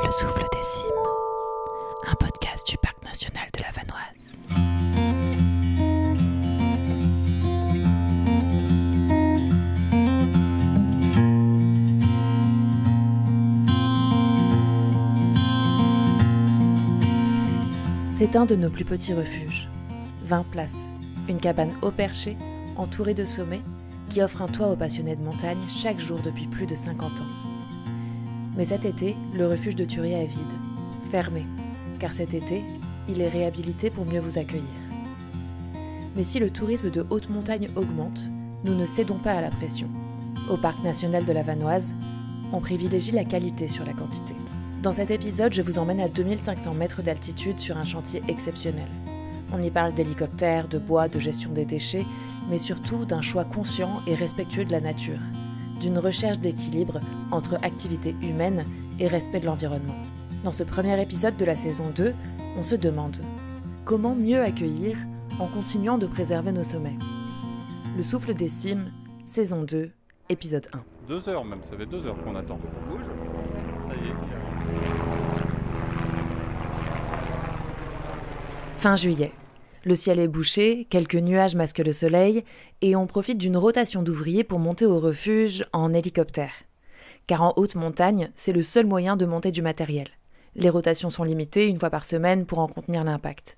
Le souffle des cimes, un podcast du Parc national de la Vanoise. C'est un de nos plus petits refuges. 20 places, une cabane haut perché, entourée de sommets, qui offre un toit aux passionnés de montagne chaque jour depuis plus de 50 ans. Mais cet été, le refuge de Turia est vide, fermé, car cet été, il est réhabilité pour mieux vous accueillir. Mais si le tourisme de haute montagne augmente, nous ne cédons pas à la pression. Au Parc national de la Vanoise, on privilégie la qualité sur la quantité. Dans cet épisode, je vous emmène à 2500 mètres d'altitude sur un chantier exceptionnel. On y parle d'hélicoptères, de bois, de gestion des déchets, mais surtout d'un choix conscient et respectueux de la nature, d'une recherche d'équilibre entre activité humaine et respect de l'environnement. Dans ce premier épisode de la saison 2, on se demande comment mieux accueillir en continuant de préserver nos sommets. Le souffle des cimes, saison 2, épisode 1. 2 heures même, ça fait 2 heures qu'on attend. Bouge. Ça y est. Fin juillet. Le ciel est bouché, quelques nuages masquent le soleil et on profite d'une rotation d'ouvriers pour monter au refuge en hélicoptère. Car en haute montagne, c'est le seul moyen de monter du matériel. Les rotations sont limitées une fois par semaine pour en contenir l'impact.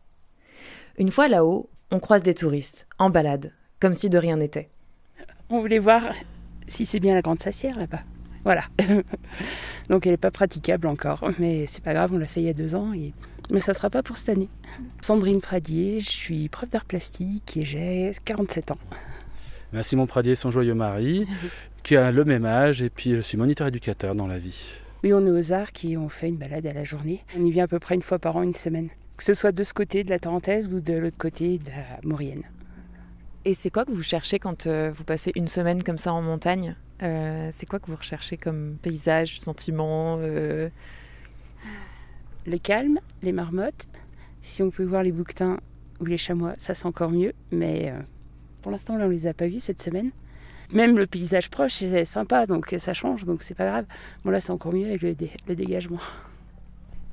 Une fois là-haut, on croise des touristes, en balade, comme si de rien n'était. On voulait voir si c'est bien la Grande Sassière là-bas. Voilà. Donc elle n'est pas praticable encore, mais c'est pas grave, on l'a fait il y a 2 ans. Mais ça ne sera pas pour cette année. Sandrine Pradier, je suis prof d'art plastique et j'ai 47 ans. Simon Pradier, son joyeux mari, qui a le même âge, et puis je suis moniteur éducateur dans la vie. Oui, on est aux Arcs et on fait une balade à la journée. On y vient à peu près une fois par an, une semaine. Que ce soit de ce côté de la Tarentaise ou de l'autre côté de la Maurienne. Et c'est quoi que vous cherchez quand vous passez une semaine comme ça en montagne ? C'est quoi que vous recherchez comme paysage, sentiment Le calme, les marmottes. Si on peut voir les bouquetins ou les chamois, ça c'est encore mieux. Mais pour l'instant, là, on les a pas vus cette semaine. Même le paysage proche est sympa, donc ça change, donc c'est pas grave. Bon, là, c'est encore mieux avec le dégagement.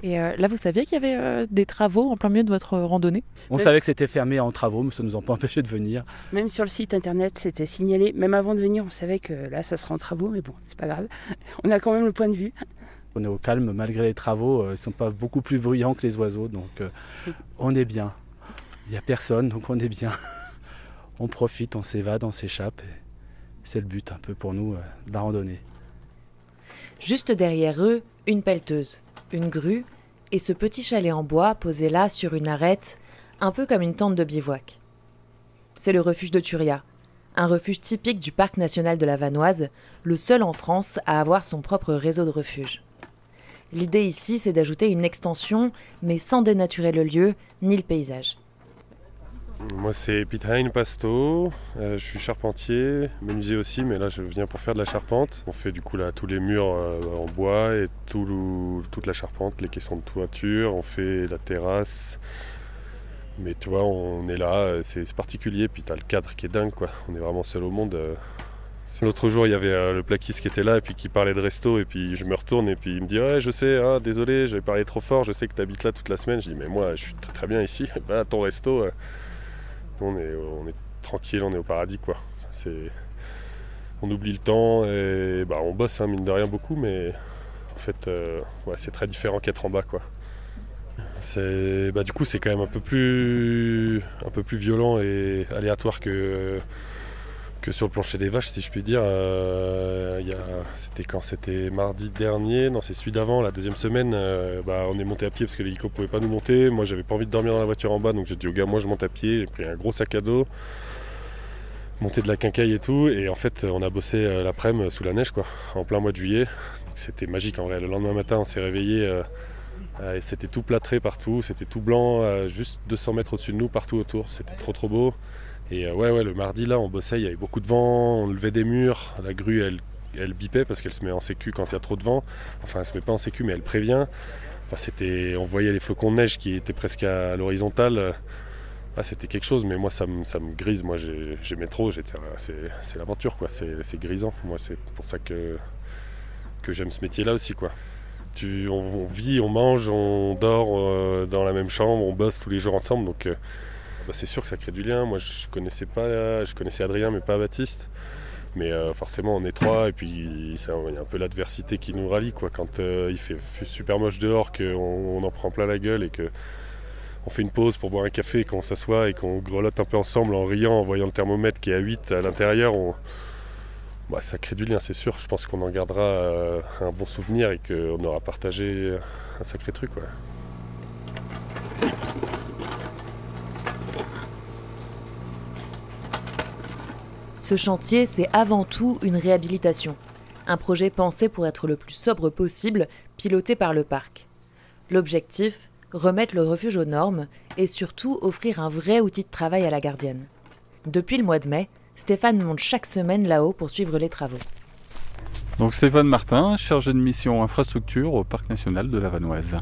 Et là, vous saviez qu'il y avait des travaux en plein milieu de votre randonnée ? On savait que c'était fermé en travaux, mais ça ne nous a pas empêché de venir. Même sur le site internet, c'était signalé. Même avant de venir, on savait que là, ça sera en travaux, mais bon, c'est pas grave. On a quand même le point de vue. On est au calme, malgré les travaux, ils ne sont pas beaucoup plus bruyants que les oiseaux, donc on est bien. Il n'y a personne, donc on est bien. On profite, on s'évade, on s'échappe. Et c'est le but un peu pour nous de la randonnée. Juste derrière eux, une pelleteuse, une grue et ce petit chalet en bois posé là sur une arête, un peu comme une tente de bivouac. C'est le refuge de Turia, un refuge typique du Parc national de la Vanoise, le seul en France à avoir son propre réseau de refuges. L'idée ici, c'est d'ajouter une extension, mais sans dénaturer le lieu ni le paysage. Moi, c'est Pieter-Hein Pasto, je suis charpentier, menuisier aussi, mais là je viens pour faire de la charpente. On fait du coup là tous les murs en bois et toute la charpente, les caissons de toiture, on fait la terrasse. Mais tu vois, on est là, c'est particulier, puis t'as le cadre qui est dingue quoi, on est vraiment seul au monde. L'autre jour, il y avait le plaquiste qui était là et puis qui parlait de resto et puis je me retourne et puis il me dit « Ouais, je sais, hein, désolé, j'avais parlé trop fort, je sais que tu habites là toute la semaine. » Je dis « Mais moi, je suis très, très bien ici, va à ton resto. » on est tranquille, on est au paradis quoi. On oublie le temps et on bosse hein, mine de rien beaucoup, mais en fait, c'est très différent qu'être en bas quoi. Du coup, c'est quand même un peu plus violent et aléatoire que sur le plancher des vaches, si je puis dire. C'était mardi dernier, non c'est celui d'avant, la deuxième semaine, on est monté à pied parce que l'hélico pouvait pas nous monter. Moi j'avais pas envie de dormir dans la voiture en bas, donc j'ai dit au gars, moi je monte à pied, j'ai pris un gros sac à dos, monté de la quincaille et tout, et en fait on a bossé l'après-midi sous la neige quoi, en plein mois de juillet. Donc, c'était magique en vrai, le lendemain matin on s'est réveillé, et c'était tout plâtré partout, c'était tout blanc, juste 200 mètres au-dessus de nous, partout autour, c'était trop beau. Et le mardi là on bossait, il y avait beaucoup de vent, on levait des murs, la grue elle bipait parce qu'elle se met en sécu quand il y a trop de vent, enfin elle se met pas en sécu mais elle prévient. Enfin, on voyait les flocons de neige qui étaient presque à l'horizontale, c'était quelque chose, mais moi ça me grise, moi j'aimais trop, c'est l'aventure quoi, c'est grisant, moi c'est pour ça que j'aime ce métier là aussi quoi. on vit, on mange, on dort dans la même chambre, on bosse tous les jours ensemble. Donc c'est sûr que ça crée du lien. Moi je connaissais Adrien mais pas Baptiste. Mais forcément on est trois et puis il y a un peu l'adversité qui nous rallie, quoi. Quand il fait super moche dehors, qu'on en prend plein la gueule et qu'on fait une pause pour boire un café, qu'on s'assoit et qu'on grelotte un peu ensemble en riant, en voyant le thermomètre qui est à 8 à l'intérieur, ça crée du lien, c'est sûr. Je pense qu'on en gardera un bon souvenir et qu'on aura partagé un sacré truc. Ouais. Ce chantier, c'est avant tout une réhabilitation. Un projet pensé pour être le plus sobre possible, piloté par le parc. L'objectif, remettre le refuge aux normes et surtout offrir un vrai outil de travail à la gardienne. Depuis le mois de mai, Stéphane monte chaque semaine là-haut pour suivre les travaux. Donc Stéphane Martin, chargé de mission infrastructure au Parc national de la Vanoise.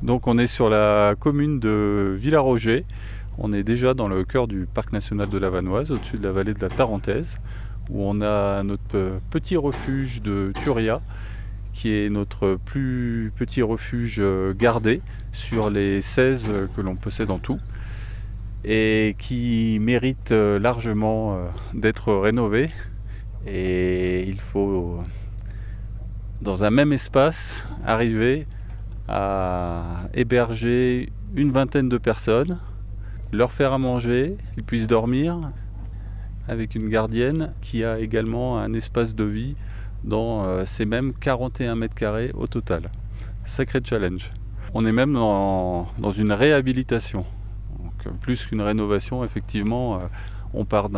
Donc on est sur la commune de Villaroger. On est déjà dans le cœur du Parc national de la Vanoise, au-dessus de la vallée de la Tarentaise, où on a notre petit refuge de Turia, qui est notre plus petit refuge gardé sur les 16 que l'on possède en tout, et qui mérite largement d'être rénové. Et il faut, dans un même espace, arriver à héberger une vingtaine de personnes, leur faire à manger, qu'ils puissent dormir, avec une gardienne qui a également un espace de vie dans ces mêmes 41 mètres carrés au total. Sacré challenge. On est même dans une réhabilitation. Donc, plus qu'une rénovation, effectivement, on part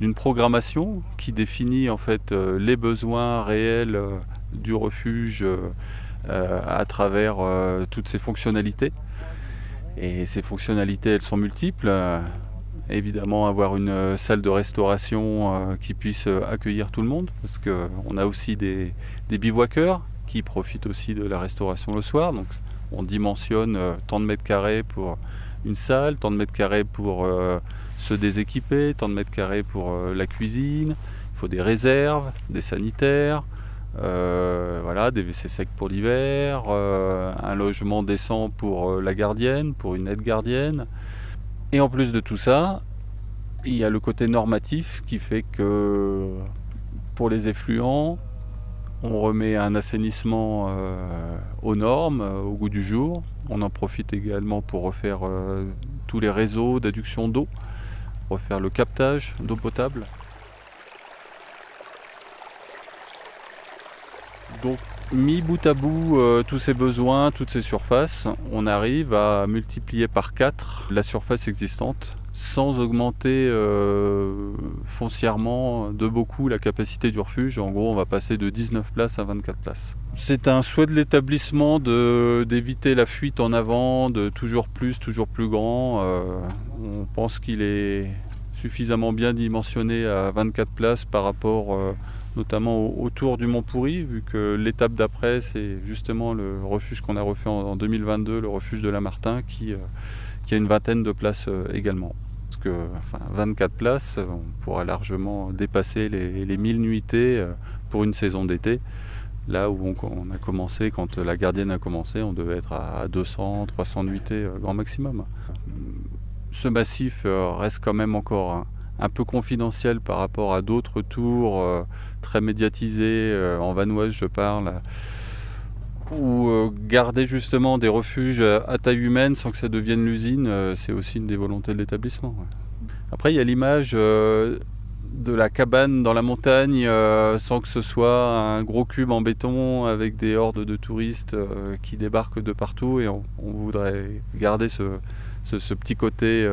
d'une programmation qui définit en fait les besoins réels du refuge à travers toutes ses fonctionnalités. Et ces fonctionnalités, elles sont multiples. Évidemment, avoir une salle de restauration qui puisse accueillir tout le monde, parce qu'on a aussi des bivouaqueurs qui profitent aussi de la restauration le soir. Donc, on dimensionne tant de mètres carrés pour une salle, tant de mètres carrés pour se déséquiper, tant de mètres carrés pour la cuisine. Il faut des réserves, des sanitaires. Des WC secs pour l'hiver, un logement décent pour la gardienne, pour une aide-gardienne. Et en plus de tout ça, il y a le côté normatif qui fait que pour les effluents, on remet un assainissement aux normes, au goût du jour. On en profite également pour refaire tous les réseaux d'adduction d'eau, refaire le captage d'eau potable. Donc, mis bout à bout tous ces besoins, toutes ces surfaces, on arrive à multiplier par 4 la surface existante sans augmenter foncièrement de beaucoup la capacité du refuge. En gros, on va passer de 19 places à 24 places. C'est un souhait de l'établissement d'éviter la fuite en avant, de toujours plus grand. On pense qu'il est suffisamment bien dimensionné à 24 places par rapport notamment autour du Mont Pourri, vu que l'étape d'après, c'est justement le refuge qu'on a refait en 2022, le refuge de la Martin, qui a une vingtaine de places également. Parce que 24 places, on pourra largement dépasser les 1000 nuitées pour une saison d'été. Là où on a commencé, quand la gardienne a commencé, on devait être à 200, 300 nuitées grand maximum. Ce massif reste quand même encore un peu confidentiel par rapport à d'autres tours très médiatisés, en Vanoise je parle, où garder justement des refuges à taille humaine sans que ça devienne l'usine, c'est aussi une des volontés de l'établissement. Après il y a l'image de la cabane dans la montagne sans que ce soit un gros cube en béton avec des hordes de touristes qui débarquent de partout, et on voudrait garder ce petit côté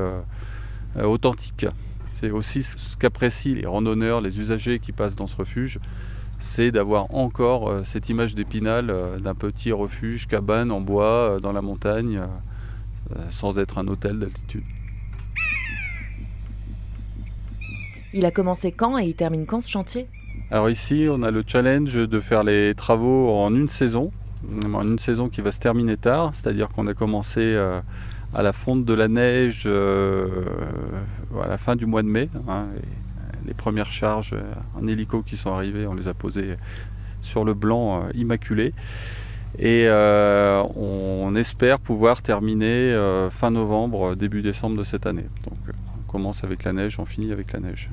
authentique. C'est aussi ce qu'apprécient les randonneurs, les usagers qui passent dans ce refuge, c'est d'avoir encore cette image d'Épinal d'un petit refuge, cabane en bois dans la montagne, sans être un hôtel d'altitude. Il a commencé quand et il termine quand ce chantier ? Alors ici, on a le challenge de faire les travaux en une saison qui va se terminer tard, c'est-à-dire qu'on a commencé à la fonte de la neige à la fin du mois de mai. Les premières charges en hélico qui sont arrivées, on les a posées sur le blanc immaculé. Et on espère pouvoir terminer fin novembre, début décembre de cette année. Donc on commence avec la neige, on finit avec la neige.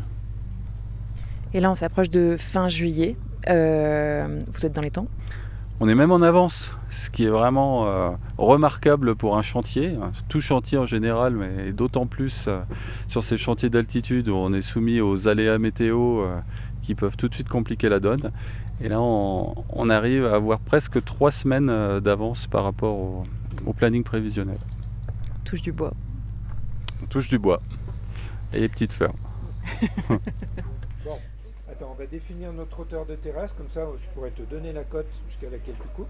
Et là, on s'approche de fin juillet. Vous êtes dans les temps ? On est même en avance, ce qui est vraiment remarquable pour un chantier. Tout chantier en général, mais d'autant plus sur ces chantiers d'altitude où on est soumis aux aléas météo qui peuvent tout de suite compliquer la donne. Et là, on arrive à avoir presque 3 semaines d'avance par rapport au planning prévisionnel. On touche du bois. On touche du bois et les petites fleurs. Bon, attends, on va définir notre hauteur de terrasse, comme ça je pourrais te donner la cote jusqu'à laquelle tu coupes.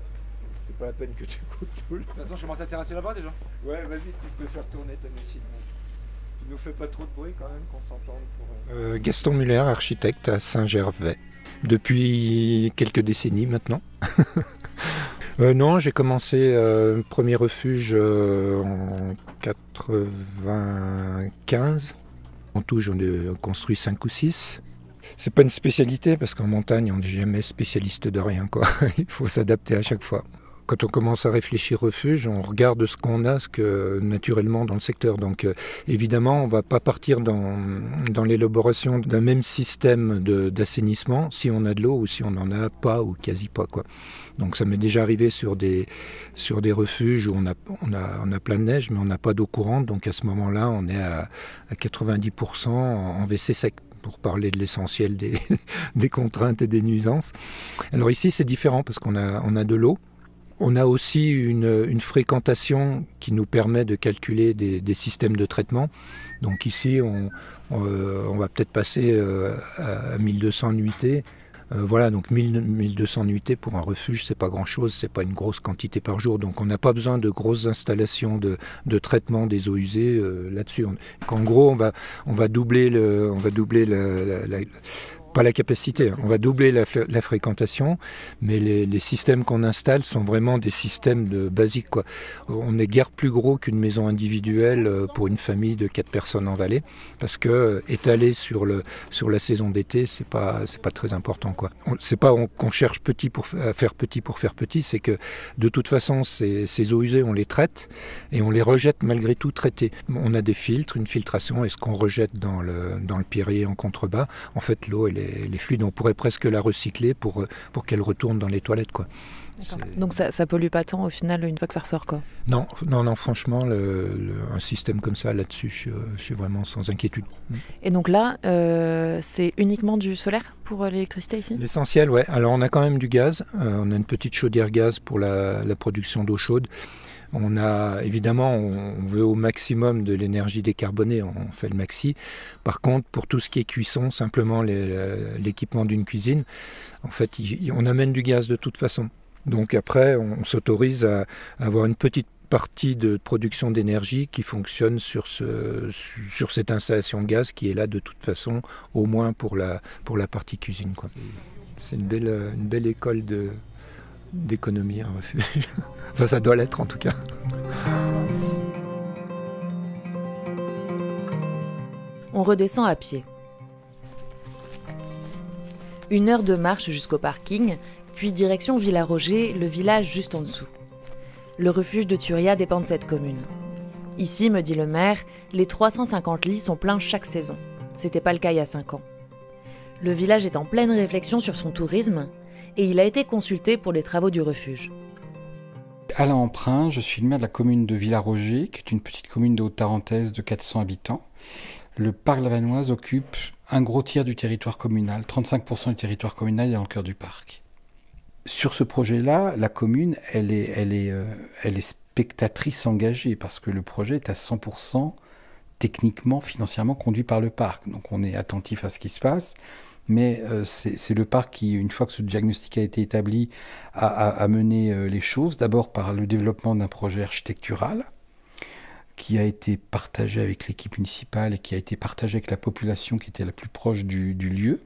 C'est pas la peine que tu coupes tout le temps. De toute façon, je commence à terrasser là-bas déjà. Ouais, vas-y, tu peux faire tourner ta machine. Tu nous fais pas trop de bruit quand même, qu'on s'entende pour... Gaston Muller, architecte à Saint-Gervais, depuis quelques décennies maintenant. Non, j'ai commencé premier refuge en 95. En tout, j'en ai construit 5 ou 6. C'est pas une spécialité parce qu'en montagne, on n'est jamais spécialiste de rien, quoi. Il faut s'adapter à chaque fois. Quand on commence à réfléchir refuge, on regarde ce qu'on a, naturellement dans le secteur. Donc évidemment, on ne va pas partir dans l'élaboration d'un même système d'assainissement si on a de l'eau ou si on n'en a pas ou quasi pas, quoi. Donc ça m'est déjà arrivé sur des refuges où on a plein de neige, mais on n'a pas d'eau courante. Donc à ce moment-là, on est à 90% en WC sec, pour parler de l'essentiel des contraintes et des nuisances. Alors ici, c'est différent parce qu'on a de l'eau. On a aussi une fréquentation qui nous permet de calculer des systèmes de traitement. Donc ici, on va peut-être passer à 1200 nuitées. Voilà, donc 1200 nuitées pour un refuge, c'est pas grand-chose, c'est pas une grosse quantité par jour. Donc on n'a pas besoin de grosses installations de traitement des eaux usées là-dessus. En gros, on va doubler pas la capacité, on va doubler la fréquentation, mais les systèmes qu'on installe sont vraiment des systèmes basiques, quoi. On n'est guère plus gros qu'une maison individuelle pour une famille de 4 personnes en vallée, parce que étalé sur la saison d'été, c'est pas très important, quoi. C'est pas qu'on cherche à faire petit, c'est que de toute façon ces eaux usées on les traite et on les rejette malgré tout traitées. On a des filtres, une filtration, et ce qu'on rejette dans le pierrier en contrebas, en fait l'eau elle est fluide, on pourrait presque la recycler pour qu'elle retourne dans les toilettes, quoi. Donc ça pollue pas tant au final une fois que ça ressort, quoi. Non, franchement, un système comme ça là-dessus, je suis vraiment sans inquiétude. Et donc là, c'est uniquement du solaire pour l'électricité ici ? L'essentiel, ouais. Alors on a quand même du gaz, on a une petite chaudière gaz pour la production d'eau chaude. On veut au maximum de l'énergie décarbonée, on fait le maxi. Par contre, pour tout ce qui est cuisson, simplement l'équipement d'une cuisine, en fait, on amène du gaz de toute façon. Donc après, on s'autorise à avoir une petite partie de production d'énergie qui fonctionne sur cette installation de gaz qui est là de toute façon, au moins pour la partie cuisine, quoi. C'est une belle école d'économie, un refuge. Enfin, ça doit l'être en tout cas. On redescend à pied. 1 heure de marche jusqu'au parking, puis direction Villaroger, le village juste en dessous. Le refuge de Turia dépend de cette commune. Ici, me dit le maire, les 350 lits sont pleins chaque saison. C'était pas le cas il y a 5 ans. Le village est en pleine réflexion sur son tourisme et il a été consulté pour les travaux du refuge. Alain Emprunt, je suis le maire de la commune de Villaroger, qui est une petite commune de Haute-Tarentaise de 400 habitants. Le parc de la Vanoise occupe un gros tiers du territoire communal, 35% du territoire communal est dans le cœur du parc. Sur ce projet-là, la commune, elle est spectatrice engagée parce que le projet est à 100% techniquement, financièrement conduit par le parc. Donc on est attentif à ce qui se passe, mais c'est le parc qui, une fois que ce diagnostic a été établi, a mené les choses, d'abord par le développement d'un projet architectural qui a été partagé avec l'équipe municipale et qui a été partagé avec la population qui était la plus proche du lieu.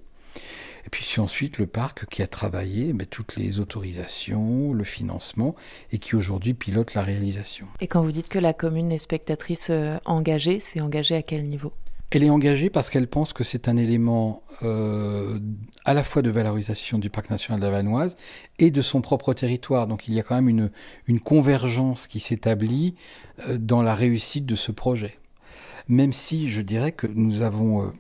Et puis c'est ensuite le parc qui a travaillé toutes les autorisations, le financement, et qui aujourd'hui pilote la réalisation. Et quand vous dites que la commune est spectatrice engagée, c'est engagé à quel niveau ? Elle est engagée parce qu'elle pense que c'est un élément à la fois de valorisation du parc national de la Vanoise et de son propre territoire. Donc il y a quand même une convergence qui s'établit dans la réussite de ce projet. Même si je dirais que nous avons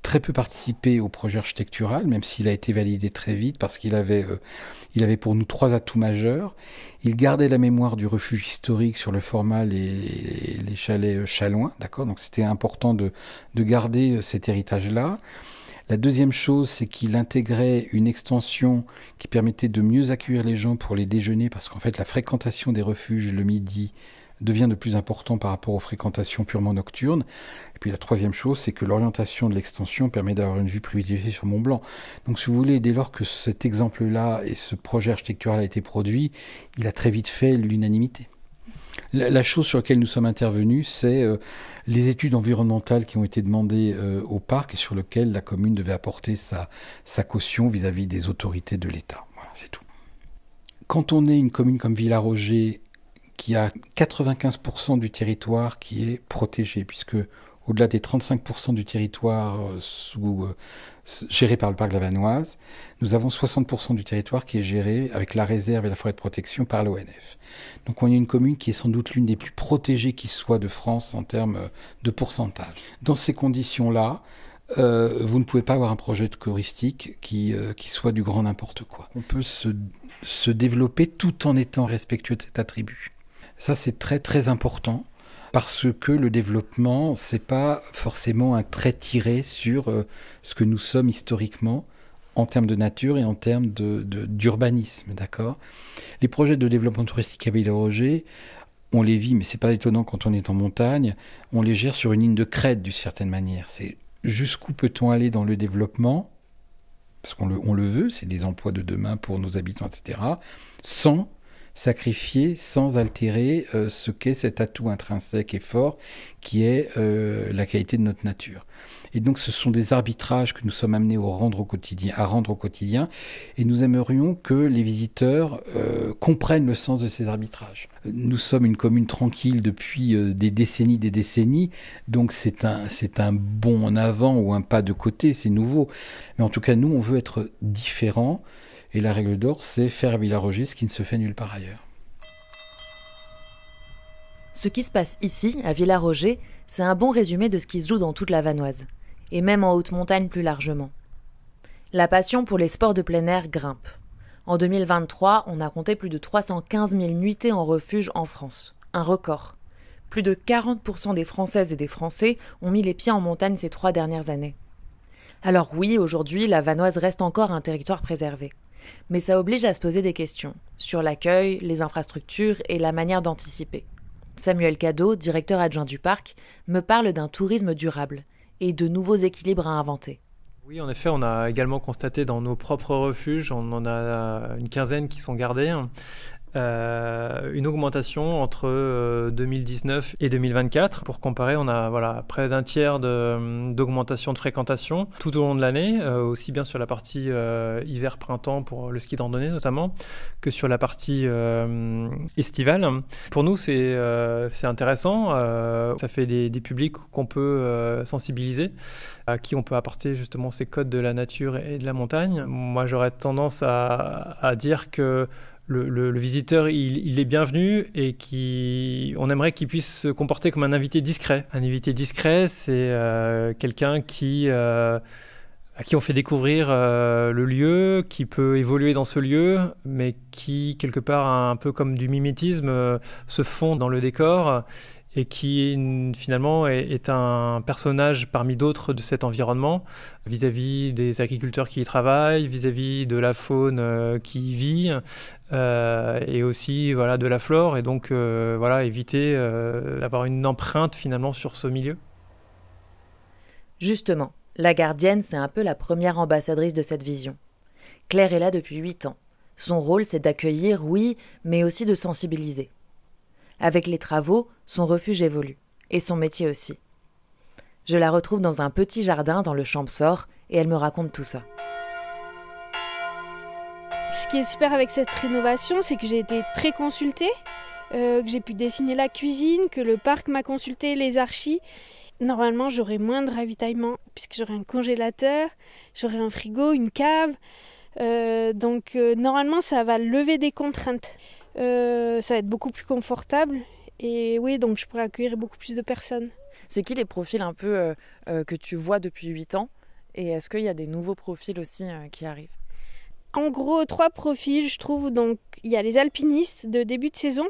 très peu participé au projet architectural, même s'il a été validé très vite, parce qu'il avait pour nous 3 atouts majeurs. Il gardait la mémoire du refuge historique sur le format les chalets Chalouin, d'accord. Donc c'était important de garder cet héritage-là. La deuxième chose, c'est qu'il intégrait une extension qui permettait de mieux accueillir les gens pour les déjeuners, parce qu'en fait la fréquentation des refuges le midi devient de plus important par rapport aux fréquentations purement nocturnes. Et puis la troisième chose, c'est que l'orientation de l'extension permet d'avoir une vue privilégiée sur Mont-Blanc. Donc si vous voulez, dès lors que cet exemple-là et ce projet architectural a été produit, il a très vite fait l'unanimité. La chose sur laquelle nous sommes intervenus, c'est les études environnementales qui ont été demandées au parc et sur lesquelles la commune devait apporter sa caution vis-à-vis des autorités de l'État. Voilà, c'est tout. Quand on est une commune comme Villaroger, qui a 95% du territoire qui est protégé, puisque au-delà des 35% du territoire géré par le parc de la Vanoise, nous avons 60% du territoire qui est géré avec la réserve et la forêt de protection par l'ONF. Donc on est une commune qui est sans doute l'une des plus protégées qui soit de France en termes de pourcentage. Dans ces conditions-là, vous ne pouvez pas avoir un projet touristique qui soit du grand n'importe quoi. On peut se développer tout en étant respectueux de cet attribut. Ça, c'est très très important parce que le développement, c'est pas forcément un trait tiré sur ce que nous sommes historiquement en termes de nature et en termes d'urbanisme, d'accord ? Les projets de développement touristique à Villaroger, on les vit, mais c'est pas étonnant quand on est en montagne, on les gère sur une ligne de crête d'une certaine manière. C'est jusqu'où peut-on aller dans le développement, parce qu'on le veut, c'est des emplois de demain pour nos habitants, etc., sans sacrifier, sans altérer ce qu'est cet atout intrinsèque et fort qui est la qualité de notre nature. Et donc ce sont des arbitrages que nous sommes amenés à rendre au quotidien et nous aimerions que les visiteurs comprennent le sens de ces arbitrages. Nous sommes une commune tranquille depuis des décennies, donc c'est un bond en avant ou un pas de côté, c'est nouveau. Mais en tout cas, nous, on veut être différents. Et la règle d'or, c'est faire à Villaroger ce qui ne se fait nulle part ailleurs. Ce qui se passe ici, à Villaroger, c'est un bon résumé de ce qui se joue dans toute la Vanoise, et même en haute montagne plus largement. La passion pour les sports de plein air grimpe. En 2023, on a compté plus de 315 000 nuitées en refuge en France, un record. Plus de 40% des Françaises et des Français ont mis les pieds en montagne ces 3 dernières années. Alors oui, aujourd'hui, la Vanoise reste encore un territoire préservé. Mais ça oblige à se poser des questions sur l'accueil, les infrastructures et la manière d'anticiper. Samuel Cadeau, directeur adjoint du parc, me parle d'un tourisme durable et de nouveaux équilibres à inventer. Oui, en effet, on a également constaté dans nos propres refuges, on en a une quinzaine qui sont gardés, une augmentation entre 2019 et 2024. Pour comparer, on a près d'un tiers d'augmentation de fréquentation tout au long de l'année, aussi bien sur la partie hiver-printemps pour le ski de randonnée notamment, que sur la partie estivale. Pour nous, c'est intéressant. Ça fait des publics qu'on peut sensibiliser, à qui on peut apporter justement ces codes de la nature et de la montagne. Moi, j'aurais tendance à dire que le visiteur, il est bienvenu et on aimerait qu'il puisse se comporter comme un invité discret. Un invité discret, c'est quelqu'un à qui on fait découvrir le lieu, qui peut évoluer dans ce lieu, mais qui, quelque part, un peu comme du mimétisme, se fond dans le décor et qui finalement est un personnage parmi d'autres de cet environnement, vis-à-vis des agriculteurs qui y travaillent, vis-à-vis de la faune qui y vit, et aussi de la flore, et donc éviter d'avoir une empreinte finalement sur ce milieu. Justement, la gardienne, c'est un peu la première ambassadrice de cette vision. Claire est là depuis 8 ans. Son rôle, c'est d'accueillir, oui, mais aussi de sensibiliser. Avec les travaux, son refuge évolue, et son métier aussi. Je la retrouve dans un petit jardin dans le Champsaur, et elle me raconte tout ça. Ce qui est super avec cette rénovation, c'est que j'ai été très consultée, que j'ai pu dessiner la cuisine, que le parc m'a consulté, les archis, Normalement, j'aurai moins de ravitaillement puisque j'aurai un congélateur, j'aurai un frigo, une cave. Donc normalement, ça va lever des contraintes. Ça va être beaucoup plus confortable. Et oui, donc je pourrais accueillir beaucoup plus de personnes. C'est qui les profils un peu que tu vois depuis 8 ans? Et est-ce qu'il y a des nouveaux profils aussi qui arrivent? En gros, 3 profils, je trouve. Donc, il y a les alpinistes de début de saison.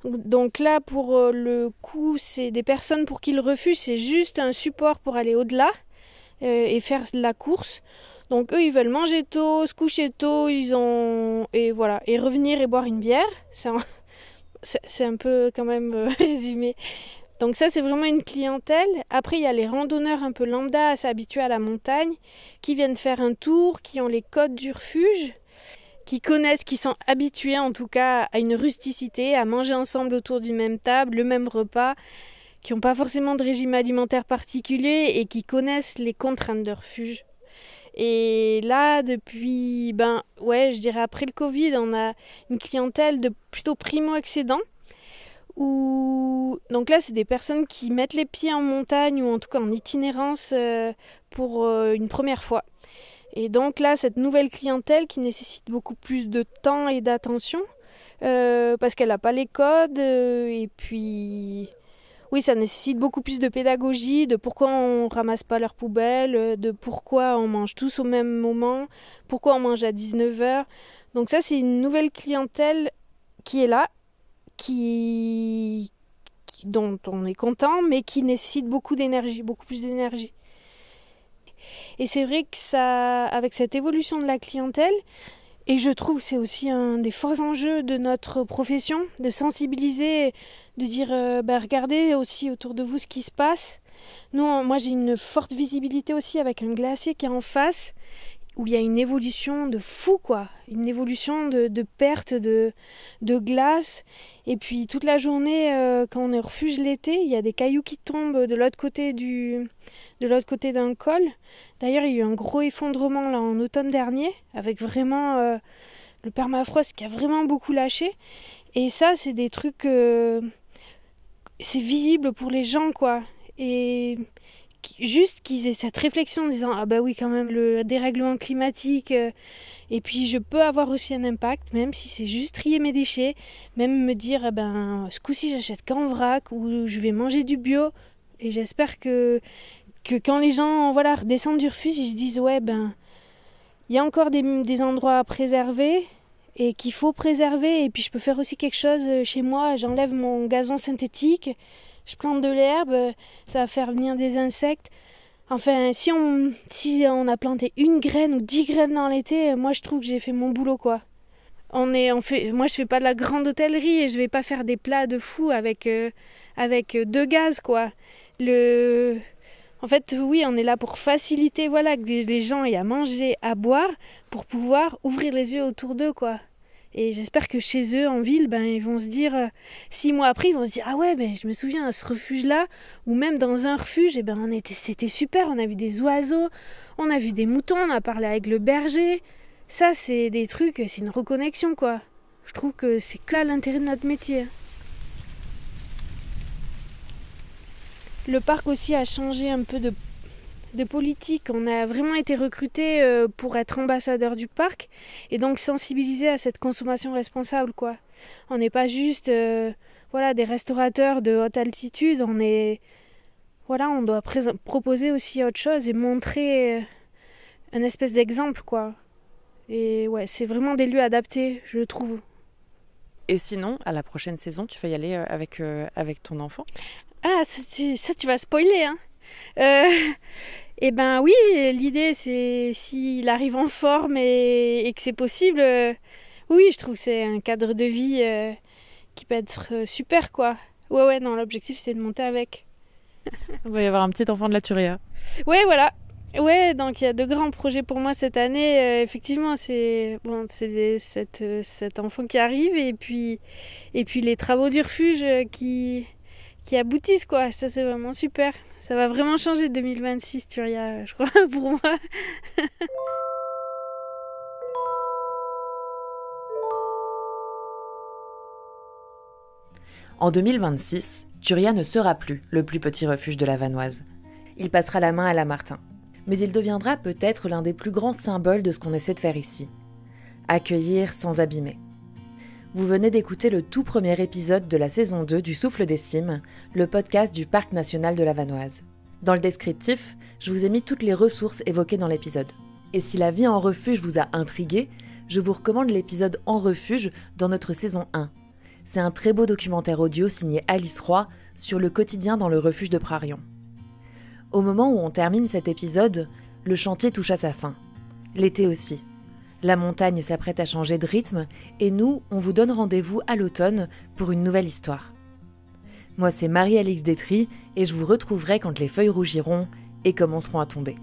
Donc là, pour le coup, c'est des personnes pour qui le refuge, c'est juste un support pour aller au-delà et faire de la course. Donc eux, ils veulent manger tôt, se coucher tôt, et voilà, et revenir et boire une bière. C'est un peu quand même résumé. Donc ça, c'est vraiment une clientèle. Après, il y a les randonneurs un peu lambda, assez habitués à la montagne, qui viennent faire un tour, qui ont les codes du refuge, qui connaissent, qui sont habitués en tout cas à une rusticité, à manger ensemble autour d'une même table, le même repas, qui n'ont pas forcément de régime alimentaire particulier et qui connaissent les contraintes de refuge. Et là, depuis, je dirais après le Covid, on a une clientèle de plutôt primo-accédants. Donc là, c'est des personnes qui mettent les pieds en montagne ou en tout cas en itinérance pour une première fois. Et donc là, cette nouvelle clientèle qui nécessite beaucoup plus de temps et d'attention parce qu'elle n'a pas les codes et puis... Oui, ça nécessite beaucoup plus de pédagogie, de pourquoi on ramasse pas leurs poubelles, de pourquoi on mange tous au même moment, pourquoi on mange à 19h. Donc ça, c'est une nouvelle clientèle qui est là, dont on est content, mais qui nécessite beaucoup d'énergie, beaucoup plus d'énergie. Et c'est vrai que ça, avec cette évolution de la clientèle, et je trouve que c'est aussi un des forts enjeux de notre profession, de sensibiliser, de dire regardez aussi autour de vous ce qui se passe. Moi j'ai une forte visibilité aussi avec un glacier qui est en face, où il y a une évolution de fou quoi, une évolution de perte de glace. Et puis toute la journée, quand on est au refuge l'été, il y a des cailloux qui tombent de l'autre côté d'un col. D'ailleurs, il y a eu un gros effondrement là en automne dernier, avec vraiment le permafrost qui a vraiment beaucoup lâché. Et ça, c'est des trucs, c'est visible pour les gens, quoi. Et juste qu'ils aient cette réflexion en disant « Ah bah oui, quand même, le dérèglement climatique, et puis je peux avoir aussi un impact, même si c'est juste trier mes déchets, même me dire ce coup-ci, j'achète qu'en vrac, ou je vais manger du bio. » Et j'espère que quand les gens redescendent du refuge, ils se disent ouais il y a encore des endroits à préserver et qu'il faut préserver, et puis je peux faire aussi quelque chose chez moi, j'enlève mon gazon synthétique, je plante de l'herbe, ça va faire venir des insectes. Enfin, si on a planté 1 graine ou 10 graines dans l'été, moi je trouve que j'ai fait mon boulot quoi. Moi je fais pas de la grande hôtellerie et je vais pas faire des plats de fou avec 2 gaz quoi. En fait, oui, on est là pour faciliter, que les gens aient à manger, à boire, pour pouvoir ouvrir les yeux autour d'eux, quoi. Et j'espère que chez eux, en ville, ils vont se dire, 6 mois après, ils vont se dire, ah ouais, je me souviens à ce refuge-là, ou même dans un refuge, c'était super, on a vu des oiseaux, on a vu des moutons, on a parlé avec le berger. Ça, c'est des trucs, c'est une reconnexion, quoi. Je trouve que c'est que là l'intérêt de notre métier. Le parc aussi a changé un peu de politique. On a vraiment été recrutés pour être ambassadeur du parc et donc sensibiliser à cette consommation responsable, quoi. On n'est pas juste des restaurateurs de haute altitude. On doit proposer aussi autre chose et montrer un espèce d'exemple, quoi. Et ouais, c'est vraiment des lieux adaptés, je trouve. Et sinon, à la prochaine saison, tu vas y aller avec ton enfant ? Ah, ça tu vas spoiler, hein. Oui, l'idée c'est s'il arrive en forme et que c'est possible, oui, je trouve que c'est un cadre de vie qui peut être super, quoi. Ouais, non, l'objectif c'est de monter avec. Il va y avoir un petit enfant de la Turia. Ouais, voilà. Ouais, donc il y a de grands projets pour moi cette année. Effectivement, c'est cet enfant qui arrive et puis les travaux du refuge qui aboutissent, quoi. Ça, c'est vraiment super. Ça va vraiment changer 2026, Turia, je crois, pour moi. En 2026, Turia ne sera plus le plus petit refuge de la Vanoise. Il passera la main à la Martin. Mais il deviendra peut-être l'un des plus grands symboles de ce qu'on essaie de faire ici. Accueillir sans abîmer. Vous venez d'écouter le tout premier épisode de la saison 2 du Souffle des Cimes, le podcast du Parc national de la Vanoise. Dans le descriptif, je vous ai mis toutes les ressources évoquées dans l'épisode. Et si la vie en refuge vous a intrigué, je vous recommande l'épisode En refuge dans notre saison 1. C'est un très beau documentaire audio signé Alice Roy sur le quotidien dans le refuge de Prarion. Au moment où on termine cet épisode, le chantier touche à sa fin. L'été aussi. La montagne s'apprête à changer de rythme et nous, on vous donne rendez-vous à l'automne pour une nouvelle histoire. Moi, c'est Marie-Alix Détry et je vous retrouverai quand les feuilles rougiront et commenceront à tomber.